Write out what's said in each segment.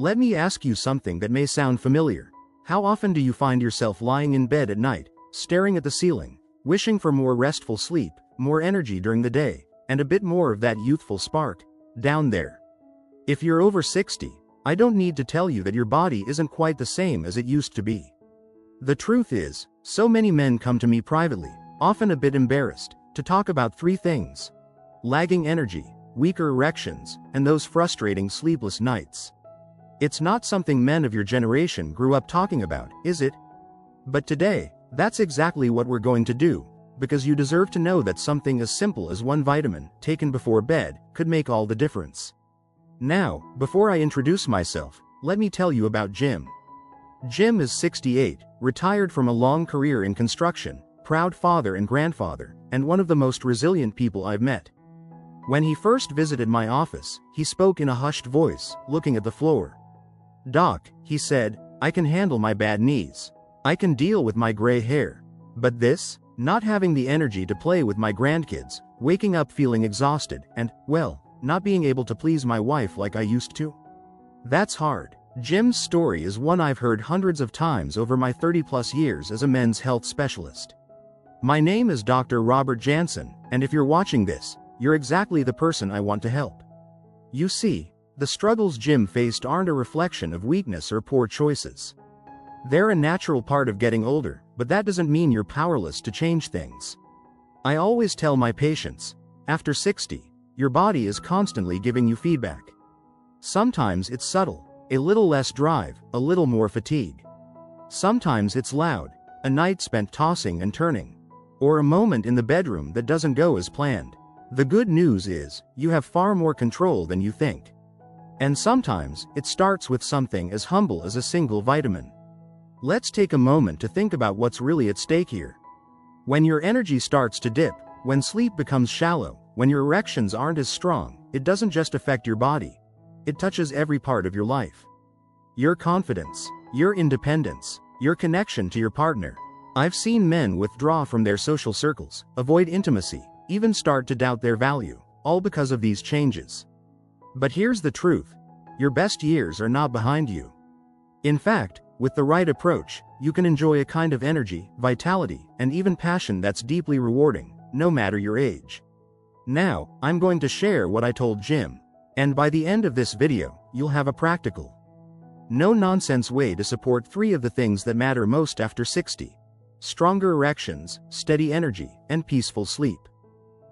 Let me ask you something that may sound familiar. How often do you find yourself lying in bed at night, staring at the ceiling, wishing for more restful sleep, more energy during the day, and a bit more of that youthful spark down there? If you're over 60, I don't need to tell you that your body isn't quite the same as it used to be. The truth is, so many men come to me privately, often a bit embarrassed, to talk about three things: lagging energy, weaker erections, and those frustrating sleepless nights. It's not something men of your generation grew up talking about, is it? But today, that's exactly what we're going to do, because you deserve to know that something as simple as one vitamin, taken before bed, could make all the difference. Now, before I introduce myself, let me tell you about Jim. Jim is 68, retired from a long career in construction, proud father and grandfather, and one of the most resilient people I've met. When he first visited my office, he spoke in a hushed voice, looking at the floor. "Doc," he said, "I can handle my bad knees. I can deal with my gray hair. But this, not having the energy to play with my grandkids, waking up feeling exhausted, and, well, not being able to please my wife like I used to? That's hard." Jim's story is one I've heard hundreds of times over my 30-plus years as a men's health specialist. My name is Dr. Robert Jansen, and if you're watching this, you're exactly the person I want to help. You see, the struggles Jim faced aren't a reflection of weakness or poor choices. They're a natural part of getting older, but that doesn't mean you're powerless to change things. I always tell my patients, after 60, your body is constantly giving you feedback. Sometimes it's subtle, a little less drive, a little more fatigue. Sometimes it's loud, a night spent tossing and turning, or a moment in the bedroom that doesn't go as planned. The good news is, you have far more control than you think. And sometimes, it starts with something as humble as a single vitamin. Let's take a moment to think about what's really at stake here. When your energy starts to dip, when sleep becomes shallow, when your erections aren't as strong, it doesn't just affect your body. It touches every part of your life. Your confidence, your independence, your connection to your partner. I've seen men withdraw from their social circles, avoid intimacy, even start to doubt their value, all because of these changes. But here's the truth: your best years are not behind you. In fact, with the right approach, you can enjoy a kind of energy, vitality, and even passion that's deeply rewarding, no matter your age. Now, I'm going to share what I told Jim. And by the end of this video, you'll have a practical, no-nonsense way to support three of the things that matter most after 60. Stronger erections, steady energy, and peaceful sleep.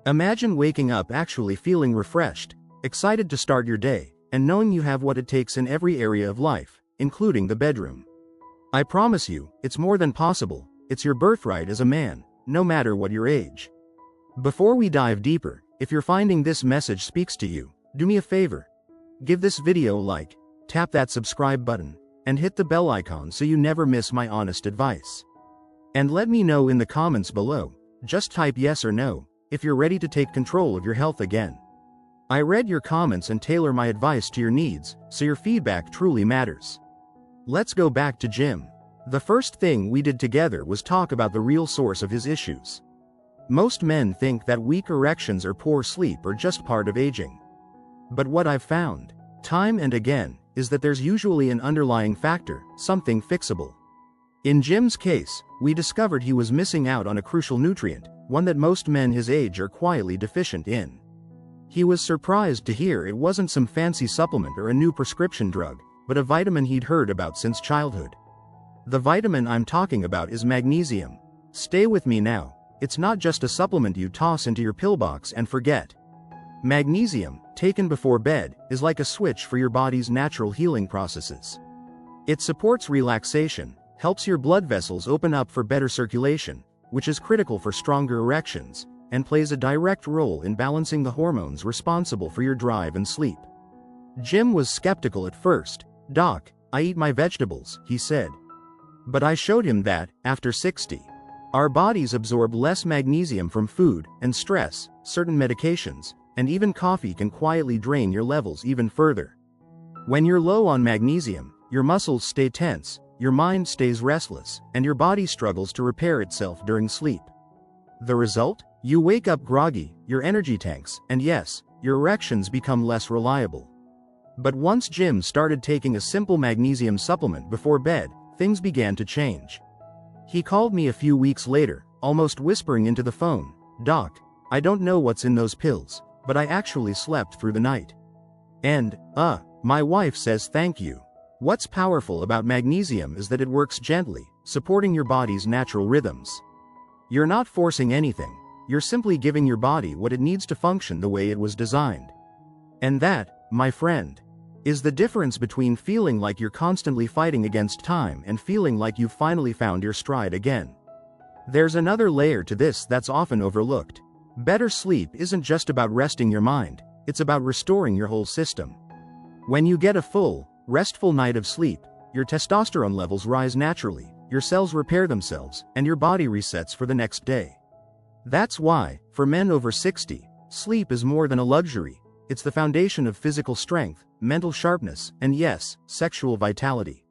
Imagine waking up actually feeling refreshed, excited to start your day, and knowing you have what it takes in every area of life, including the bedroom. I promise you, it's more than possible. It's your birthright as a man, no matter what your age. Before we dive deeper, if you're finding this message speaks to you, do me a favor. Give this video a like, tap that subscribe button, and hit the bell icon so you never miss my honest advice. And let me know in the comments below, just type yes or no, if you're ready to take control of your health again. I read your comments and tailor my advice to your needs, so your feedback truly matters. Let's go back to Jim. The first thing we did together was talk about the real source of his issues. Most men think that weak erections or poor sleep are just part of aging. But what I've found, time and again, is that there's usually an underlying factor, something fixable. In Jim's case, we discovered he was missing out on a crucial nutrient, one that most men his age are quietly deficient in. He was surprised to hear it wasn't some fancy supplement or a new prescription drug, but a vitamin he'd heard about since childhood. The vitamin I'm talking about is magnesium. Stay with me now. It's not just a supplement you toss into your pillbox and forget. Magnesium, taken before bed, is like a switch for your body's natural healing processes. It supports relaxation, helps your blood vessels open up for better circulation, which is critical for stronger erections, and plays a direct role in balancing the hormones responsible for your drive and sleep. Jim was skeptical at first. "Doc, I eat my vegetables," he said. But I showed him that, after 60, our bodies absorb less magnesium from food, and stress, certain medications, and even coffee can quietly drain your levels even further. When you're low on magnesium, your muscles stay tense, your mind stays restless, and your body struggles to repair itself during sleep. The result? You wake up groggy, your energy tanks, and yes, your erections become less reliable. But once Jim started taking a simple magnesium supplement before bed, things began to change. He called me a few weeks later, almost whispering into the phone, "Doc, I don't know what's in those pills, but I actually slept through the night. And, my wife says thank you." What's powerful about magnesium is that it works gently, supporting your body's natural rhythms. You're not forcing anything, you're simply giving your body what it needs to function the way it was designed. And that, my friend, is the difference between feeling like you're constantly fighting against time and feeling like you've finally found your stride again. There's another layer to this that's often overlooked. Better sleep isn't just about resting your mind, it's about restoring your whole system. When you get a full, restful night of sleep, your testosterone levels rise naturally, your cells repair themselves, and your body resets for the next day. That's why, for men over 60, sleep is more than a luxury, it's the foundation of physical strength, mental sharpness, and yes, sexual vitality.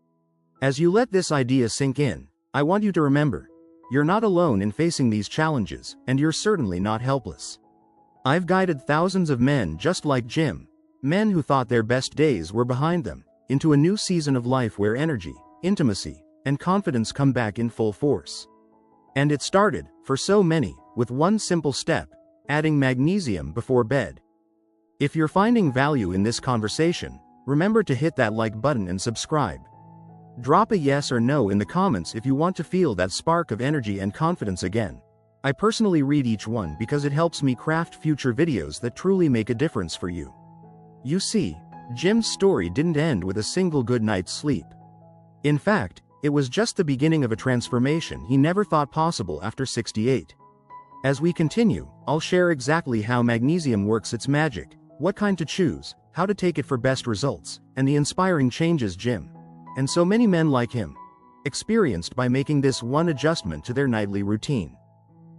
As you let this idea sink in, I want you to remember, you're not alone in facing these challenges, and you're certainly not helpless. I've guided thousands of men just like Jim, men who thought their best days were behind them, into a new season of life where energy, intimacy, and confidence come back in full force. And it started, for so many, with one simple step: adding magnesium before bed. If you're finding value in this conversation, remember to hit that like button and subscribe. Drop a yes or no in the comments if you want to feel that spark of energy and confidence again. I personally read each one because it helps me craft future videos that truly make a difference for you. You see, Jim's story didn't end with a single good night's sleep. In fact, it was just the beginning of a transformation he never thought possible after 68. As we continue, I'll share exactly how magnesium works its magic, what kind to choose, how to take it for best results, and the inspiring changes Jim, and so many men like him, experienced by making this one adjustment to their nightly routine.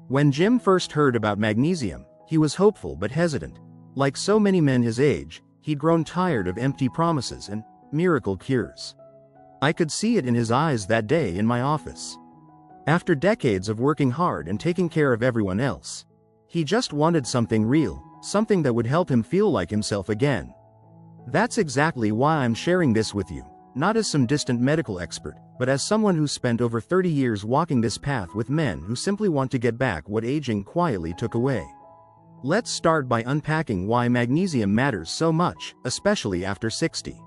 When Jim first heard about magnesium, he was hopeful but hesitant. Like so many men his age, he'd grown tired of empty promises and miracle cures. I could see it in his eyes that day in my office. After decades of working hard and taking care of everyone else, he just wanted something real, something that would help him feel like himself again. That's exactly why I'm sharing this with you, not as some distant medical expert, but as someone who's spent over 30 years walking this path with men who simply want to get back what aging quietly took away. Let's start by unpacking why magnesium matters so much, especially after 60.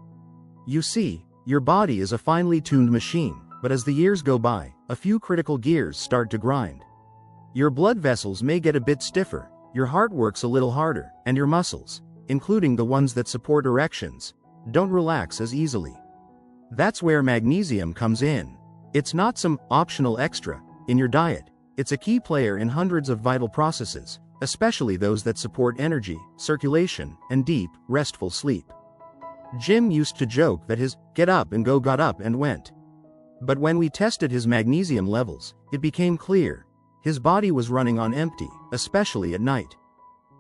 You see, your body is a finely tuned machine, but as the years go by, a few critical gears start to grind. Your blood vessels may get a bit stiffer, your heart works a little harder, and your muscles, including the ones that support erections, don't relax as easily. That's where magnesium comes in. It's not some optional extra in your diet, it's a key player in hundreds of vital processes, especially those that support energy, circulation, and deep, restful sleep. Jim used to joke that his get up and go got up and went. But when we tested his magnesium levels, it became clear. His body was running on empty, especially at night.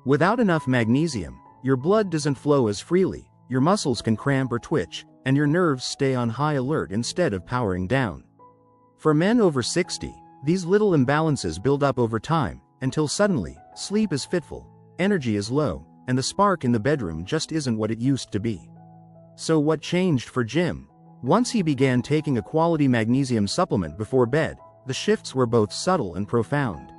Without enough magnesium, your blood doesn't flow as freely, your muscles can cramp or twitch, and your nerves stay on high alert instead of powering down. For men over 60, these little imbalances build up over time, until suddenly, sleep is fitful, energy is low, and the spark in the bedroom just isn't what it used to be. So what changed for Jim? Once he began taking a quality magnesium supplement before bed, the shifts were both subtle and profound.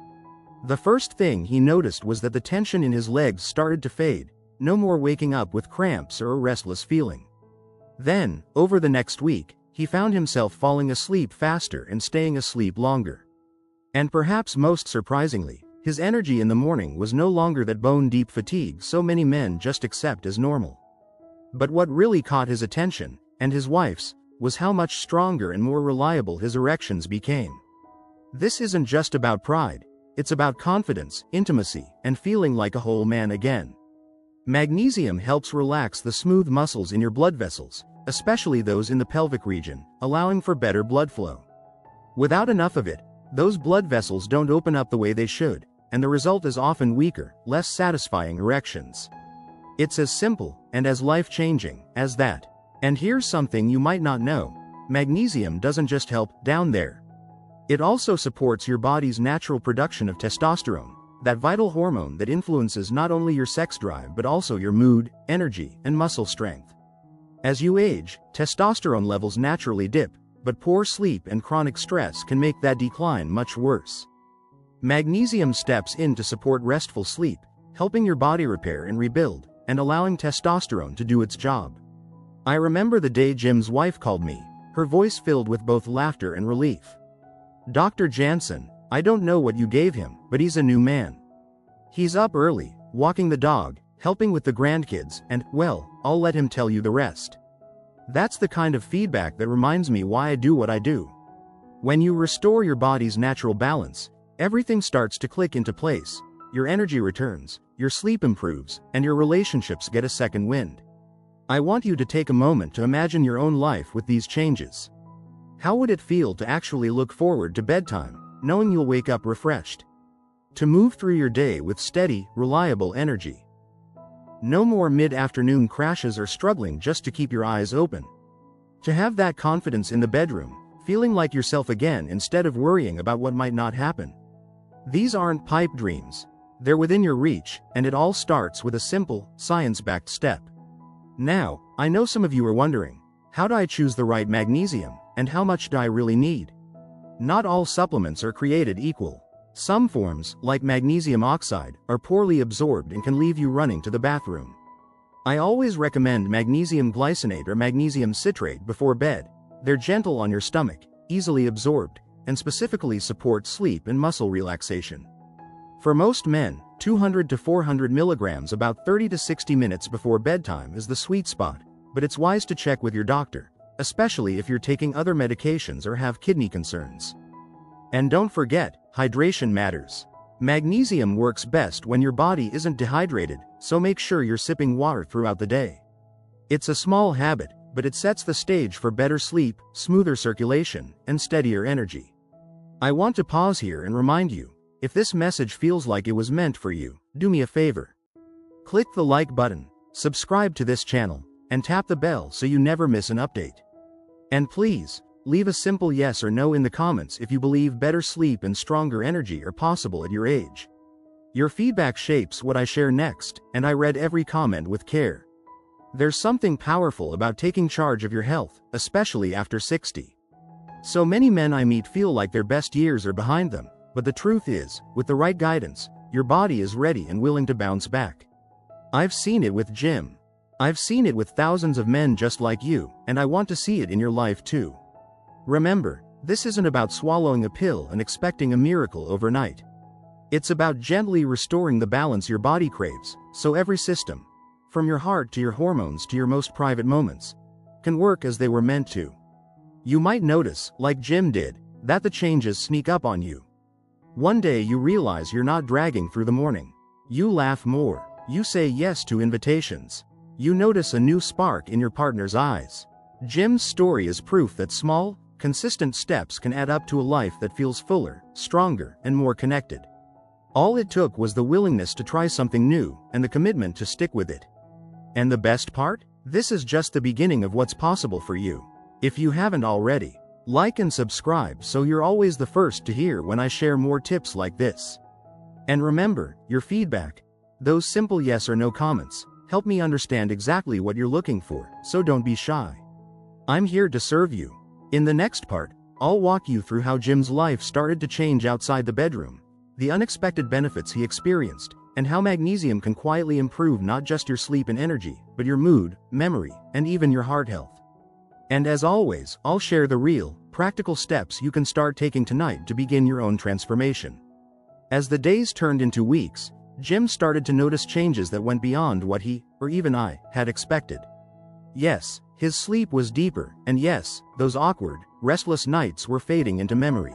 The first thing he noticed was that the tension in his legs started to fade, no more waking up with cramps or a restless feeling. Then, over the next week, he found himself falling asleep faster and staying asleep longer. And perhaps most surprisingly, his energy in the morning was no longer that bone-deep fatigue so many men just accept as normal. But what really caught his attention, and his wife's, was how much stronger and more reliable his erections became. This isn't just about pride, it's about confidence, intimacy, and feeling like a whole man again. Magnesium helps relax the smooth muscles in your blood vessels, especially those in the pelvic region, allowing for better blood flow. Without enough of it, those blood vessels don't open up the way they should, and the result is often weaker, less satisfying erections. It's as simple, and as life-changing, as that. And here's something you might not know. Magnesium doesn't just help down there. It also supports your body's natural production of testosterone, that vital hormone that influences not only your sex drive but also your mood, energy, and muscle strength. As you age, testosterone levels naturally dip, but poor sleep and chronic stress can make that decline much worse. Magnesium steps in to support restful sleep, helping your body repair and rebuild, and allowing testosterone to do its job. I remember the day Jim's wife called me, her voice filled with both laughter and relief. "Dr. Jansen, I don't know what you gave him, but he's a new man. He's up early, walking the dog, helping with the grandkids, and, well, I'll let him tell you the rest." That's the kind of feedback that reminds me why I do what I do. When you restore your body's natural balance, everything starts to click into place. Your energy returns, your sleep improves, and your relationships get a second wind. I want you to take a moment to imagine your own life with these changes. How would it feel to actually look forward to bedtime, knowing you'll wake up refreshed? To move through your day with steady, reliable energy. No more mid-afternoon crashes or struggling just to keep your eyes open. To have that confidence in the bedroom, feeling like yourself again instead of worrying about what might not happen. These aren't pipe dreams. They're within your reach, and it all starts with a simple, science-backed step. Now, I know some of you are wondering, how do I choose the right magnesium, and how much do I really need? Not all supplements are created equal. Some forms, like magnesium oxide, are poorly absorbed and can leave you running to the bathroom. I always recommend magnesium glycinate or magnesium citrate before bed. They're gentle on your stomach, easily absorbed, and specifically support sleep and muscle relaxation. For most men, 200 to 400 milligrams about 30 to 60 minutes before bedtime is the sweet spot, but it's wise to check with your doctor, especially if you're taking other medications or have kidney concerns. And don't forget, hydration matters. Magnesium works best when your body isn't dehydrated, so make sure you're sipping water throughout the day. It's a small habit, but it sets the stage for better sleep, smoother circulation, and steadier energy. I want to pause here and remind you, if this message feels like it was meant for you, do me a favor. Click the like button, subscribe to this channel, and tap the bell so you never miss an update. And please, leave a simple yes or no in the comments if you believe better sleep and stronger energy are possible at your age. Your feedback shapes what I share next, and I read every comment with care. There's something powerful about taking charge of your health, especially after 60. So many men I meet feel like their best years are behind them, but the truth is, with the right guidance, your body is ready and willing to bounce back. I've seen it with Jim. I've seen it with thousands of men just like you, and I want to see it in your life too. Remember, this isn't about swallowing a pill and expecting a miracle overnight. It's about gently restoring the balance your body craves, so every system, from your heart to your hormones to your most private moments, can work as they were meant to. You might notice, like Jim did, that the changes sneak up on you. One day you realize you're not dragging through the morning. You laugh more. You say yes to invitations. You notice a new spark in your partner's eyes. Jim's story is proof that small, consistent steps can add up to a life that feels fuller, stronger, and more connected. All it took was the willingness to try something new, and the commitment to stick with it. And the best part? This is just the beginning of what's possible for you. If you haven't already, like and subscribe so you're always the first to hear when I share more tips like this. And remember, your feedback, those simple yes or no comments, help me understand exactly what you're looking for, so don't be shy. I'm here to serve you. In the next part, I'll walk you through how Jim's life started to change outside the bedroom, the unexpected benefits he experienced, and how magnesium can quietly improve not just your sleep and energy, but your mood, memory, and even your heart health. And as always, I'll share the real, practical steps you can start taking tonight to begin your own transformation. As the days turned into weeks, Jim started to notice changes that went beyond what he, or even I, had expected. Yes, his sleep was deeper, and yes, those awkward, restless nights were fading into memory.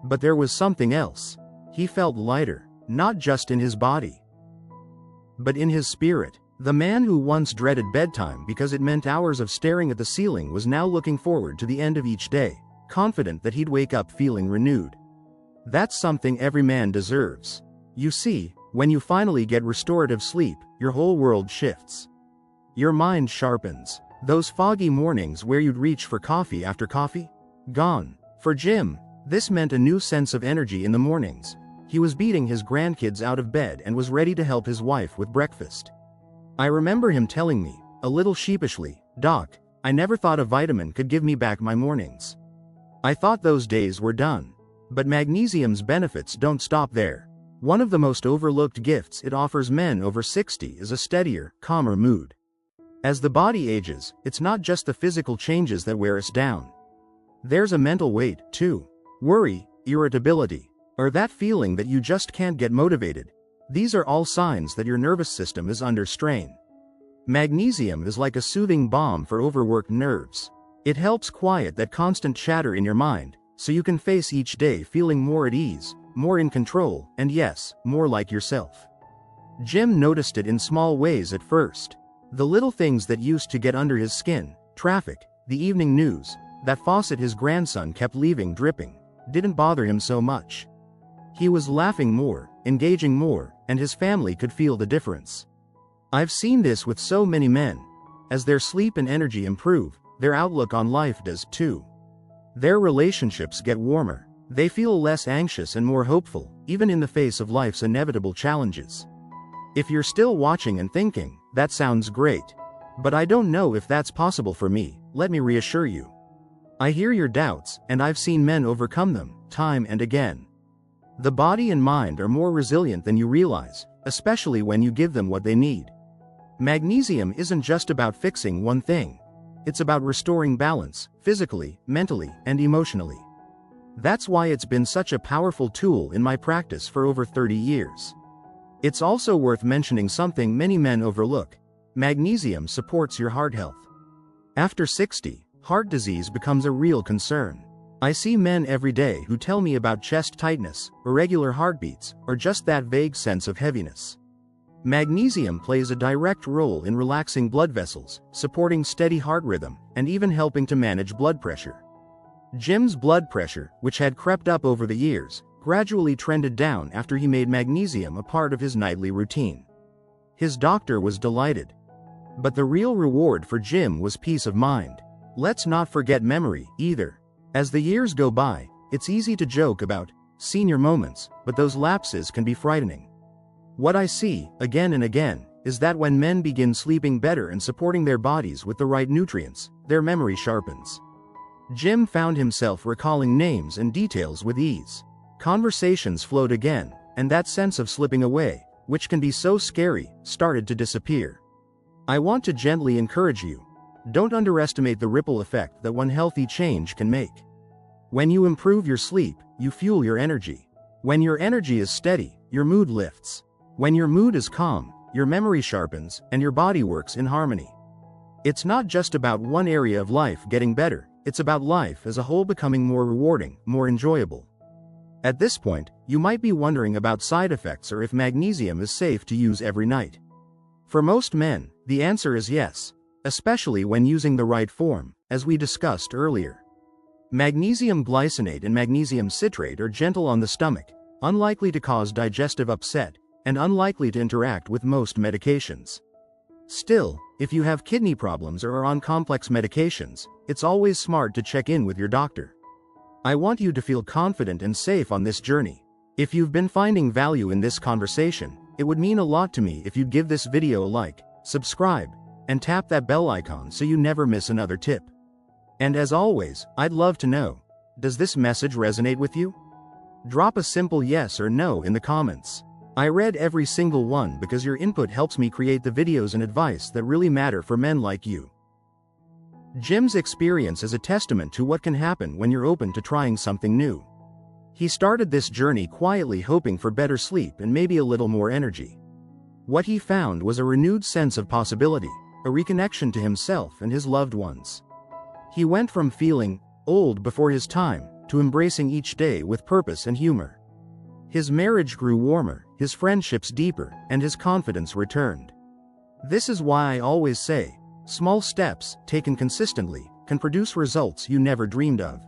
But there was something else. He felt lighter, not just in his body, but in his spirit. The man who once dreaded bedtime because it meant hours of staring at the ceiling was now looking forward to the end of each day, confident that he'd wake up feeling renewed. That's something every man deserves. You see, when you finally get restorative sleep, your whole world shifts. Your mind sharpens. Those foggy mornings where you'd reach for coffee after coffee? Gone. For Jim, this meant a new sense of energy in the mornings. He was beating his grandkids out of bed and was ready to help his wife with breakfast. I remember him telling me, a little sheepishly, "Doc, I never thought a vitamin could give me back my mornings. I thought those days were done." But magnesium's benefits don't stop there. One of the most overlooked gifts it offers men over 60 is a steadier, calmer mood. As the body ages, it's not just the physical changes that wear us down. There's a mental weight, too. Worry, irritability, or that feeling that you just can't get motivated. These are all signs that your nervous system is under strain. Magnesium is like a soothing balm for overworked nerves. It helps quiet that constant chatter in your mind, so you can face each day feeling more at ease, more in control, and yes, more like yourself. Jim noticed it in small ways at first. The little things that used to get under his skin, traffic, the evening news, that faucet his grandson kept leaving dripping, didn't bother him so much. He was laughing more, engaging more, and his family could feel the difference. I've seen this with so many men. As their sleep and energy improve, their outlook on life does too. Their relationships get warmer. They feel less anxious and more hopeful, even in the face of life's inevitable challenges. If you're still watching and thinking, "That sounds great, but I don't know if that's possible for me," let me reassure you. I hear your doubts, and I've seen men overcome them, time and again. The body and mind are more resilient than you realize, especially when you give them what they need. Magnesium isn't just about fixing one thing. It's about restoring balance, physically, mentally, and emotionally. That's why it's been such a powerful tool in my practice for over 30 years. It's also worth mentioning something many men overlook. Magnesium supports your heart health. After 60, heart disease becomes a real concern. I see men every day who tell me about chest tightness, irregular heartbeats, or just that vague sense of heaviness. Magnesium plays a direct role in relaxing blood vessels, supporting steady heart rhythm, and even helping to manage blood pressure. Jim's blood pressure, which had crept up over the years, gradually trended down after he made magnesium a part of his nightly routine. His doctor was delighted. But the real reward for Jim was peace of mind. Let's not forget memory, either. As the years go by, it's easy to joke about senior moments, but those lapses can be frightening. What I see, again and again, is that when men begin sleeping better and supporting their bodies with the right nutrients, their memory sharpens. Jim found himself recalling names and details with ease. Conversations flowed again, and that sense of slipping away, which can be so scary, started to disappear. I want to gently encourage you. Don't underestimate the ripple effect that one healthy change can make. When you improve your sleep, you fuel your energy. When your energy is steady, your mood lifts. When your mood is calm, your memory sharpens, and your body works in harmony. It's not just about one area of life getting better, it's about life as a whole becoming more rewarding, more enjoyable. At this point, you might be wondering about side effects or if magnesium is safe to use every night. For most men, the answer is yes, especially when using the right form, as we discussed earlier. Magnesium glycinate and magnesium citrate are gentle on the stomach, unlikely to cause digestive upset, and unlikely to interact with most medications. Still, if you have kidney problems or are on complex medications, it's always smart to check in with your doctor. I want you to feel confident and safe on this journey. If you've been finding value in this conversation, it would mean a lot to me if you'd give this video a like, subscribe, and tap that bell icon so you never miss another tip. And as always, I'd love to know, does this message resonate with you? Drop a simple yes or no in the comments. I read every single one because your input helps me create the videos and advice that really matter for men like you. Jim's experience is a testament to what can happen when you're open to trying something new. He started this journey quietly, hoping for better sleep and maybe a little more energy. What he found was a renewed sense of possibility, a reconnection to himself and his loved ones. He went from feeling old before his time to embracing each day with purpose and humor. His marriage grew warmer, his friendships deeper, and his confidence returned. This is why I always say, small steps, taken consistently, can produce results you never dreamed of.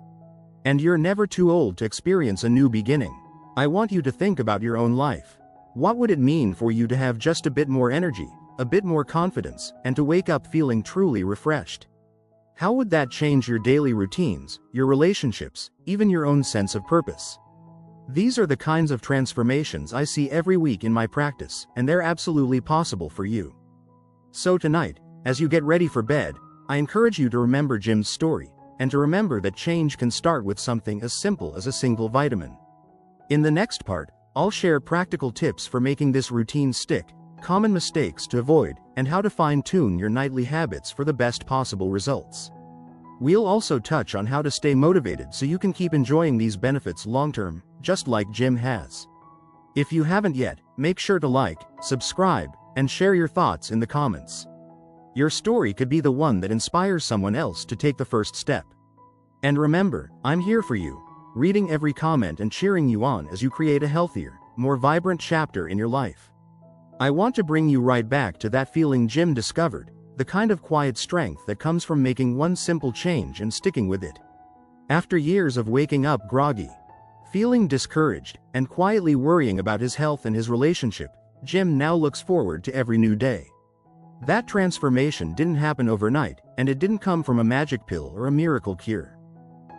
And you're never too old to experience a new beginning. I want you to think about your own life. What would it mean for you to have just a bit more energy, a bit more confidence, and to wake up feeling truly refreshed? How would that change your daily routines, your relationships, even your own sense of purpose? These are the kinds of transformations I see every week in my practice, and they're absolutely possible for you. So tonight, As you get ready for bed, I encourage you to remember Jim's story, and to remember that change can start with something as simple as a single vitamin. In the next part, I'll share practical tips for making this routine stick, common mistakes to avoid, and how to fine-tune your nightly habits for the best possible results. We'll also touch on how to stay motivated so you can keep enjoying these benefits long-term, just like Jim has. If you haven't yet, make sure to like, subscribe, and share your thoughts in the comments. Your story could be the one that inspires someone else to take the first step. And remember, I'm here for you, reading every comment and cheering you on as you create a healthier, more vibrant chapter in your life. I want to bring you right back to that feeling Jim discovered, the kind of quiet strength that comes from making one simple change and sticking with it. After years of waking up groggy, feeling discouraged, and quietly worrying about his health and his relationship, Jim now looks forward to every new day. That transformation didn't happen overnight, and it didn't come from a magic pill or a miracle cure.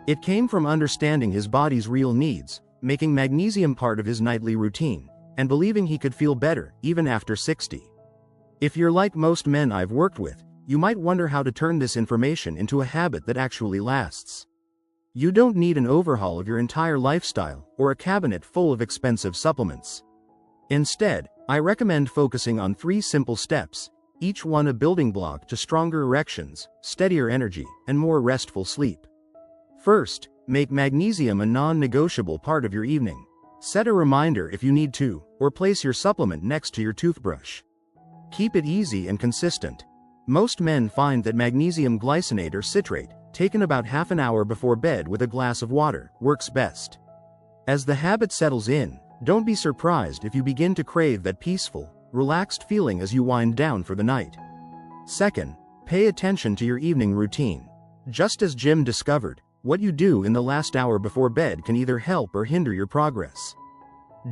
It came from understanding his body's real needs, making magnesium part of his nightly routine, and believing he could feel better even after 60. If you're like most men I've worked with, you might wonder how to turn this information into a habit that actually lasts. You don't need an overhaul of your entire lifestyle or a cabinet full of expensive supplements. Instead, I recommend focusing on 3 simple steps, each one a building block to stronger erections, steadier energy, and more restful sleep. First, make magnesium a non-negotiable part of your evening. Set a reminder if you need to, or place your supplement next to your toothbrush. Keep it easy and consistent. Most men find that magnesium glycinate or citrate, taken about half an hour before bed with a glass of water, works best. As the habit settles in, don't be surprised if you begin to crave that peaceful, relaxed feeling as you wind down for the night. Second, pay attention to your evening routine. Just as Jim discovered, what you do in the last hour before bed can either help or hinder your progress.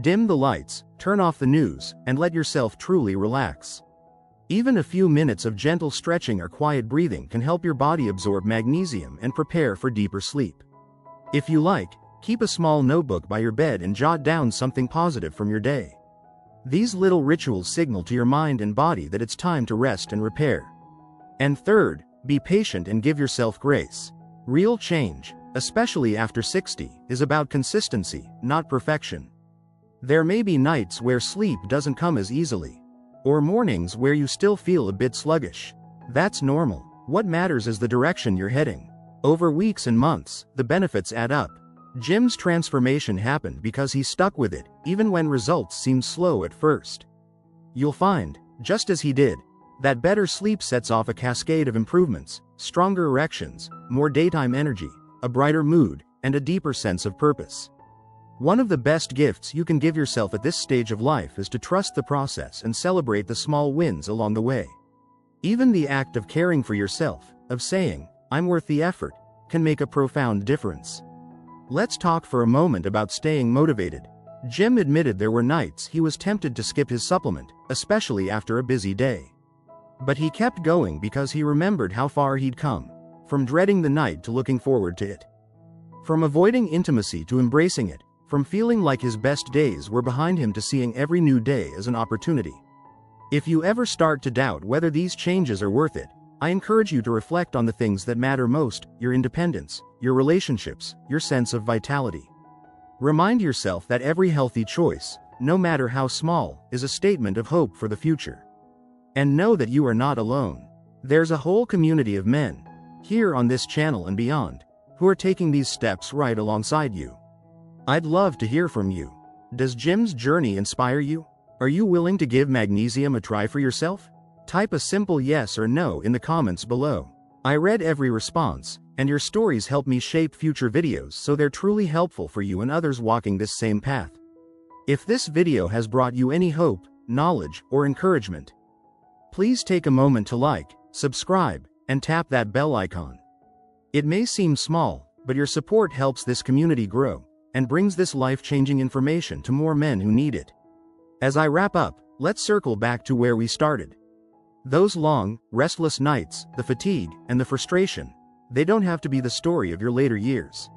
Dim the lights, turn off the news, and let yourself truly relax. Even a few minutes of gentle stretching or quiet breathing can help your body absorb magnesium and prepare for deeper sleep. If you like, keep a small notebook by your bed and jot down something positive from your day. These little rituals signal to your mind and body that it's time to rest and repair. And third, be patient and give yourself grace. Real change, especially after 60, is about consistency, not perfection. There may be nights where sleep doesn't come as easily, or mornings where you still feel a bit sluggish. That's normal. What matters is the direction you're heading. Over weeks and months, the benefits add up. Jim's transformation happened because he stuck with it, even when results seemed slow at first. You'll find, just as he did, that better sleep sets off a cascade of improvements, stronger erections, more daytime energy, a brighter mood, and a deeper sense of purpose. One of the best gifts you can give yourself at this stage of life is to trust the process and celebrate the small wins along the way. Even the act of caring for yourself, of saying, "I'm worth the effort," can make a profound difference. Let's talk for a moment about staying motivated. Jim admitted there were nights he was tempted to skip his supplement, especially after a busy day. But he kept going because he remembered how far he'd come, from dreading the night to looking forward to it. From avoiding intimacy to embracing it, from feeling like his best days were behind him to seeing every new day as an opportunity. If you ever start to doubt whether these changes are worth it, I encourage you to reflect on the things that matter most: your independence, your relationships, your sense of vitality. Remind yourself that every healthy choice, no matter how small, is a statement of hope for the future. And know that you are not alone. There's a whole community of men, here on this channel and beyond, who are taking these steps right alongside you. I'd love to hear from you. Does Jim's journey inspire you? Are you willing to give magnesium a try for yourself? Type a simple yes or no in the comments below. I read every response, and your stories help me shape future videos so they're truly helpful for you and others walking this same path. If this video has brought you any hope, knowledge, or encouragement, please take a moment to like, subscribe, and tap that bell icon. It may seem small, but your support helps this community grow and brings this life-changing information to more men who need it. As I wrap up, let's circle back to where we started. Those long, restless nights, the fatigue, and the frustration, they don't have to be the story of your later years.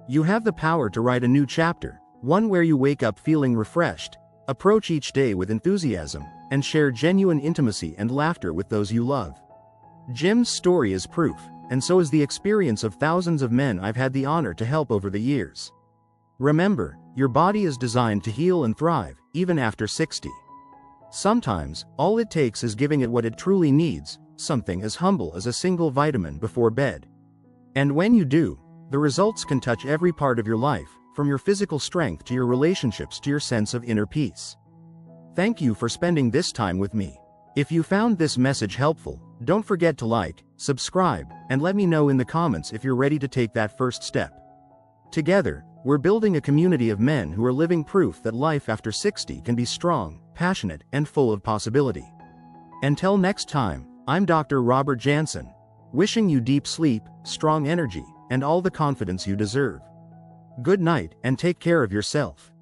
You have the power to write a new chapter, one where you wake up feeling refreshed, approach each day with enthusiasm, and share genuine intimacy and laughter with those you love. Jim's story is proof, and so is the experience of thousands of men I've had the honor to help over the years. Remember, your body is designed to heal and thrive, even after 60. Sometimes, all it takes is giving it what it truly needs, something as humble as a single vitamin before bed. And when you do, the results can touch every part of your life, from your physical strength to your relationships to your sense of inner peace. Thank you for spending this time with me. If you found this message helpful, don't forget to like, subscribe, and let me know in the comments if you're ready to take that first step. Together, we're building a community of men who are living proof that life after 60 can be strong, passionate, and full of possibility. Until next time, I'm Dr. Robert Jansen, wishing you deep sleep, strong energy, and all the confidence you deserve. Good night and take care of yourself.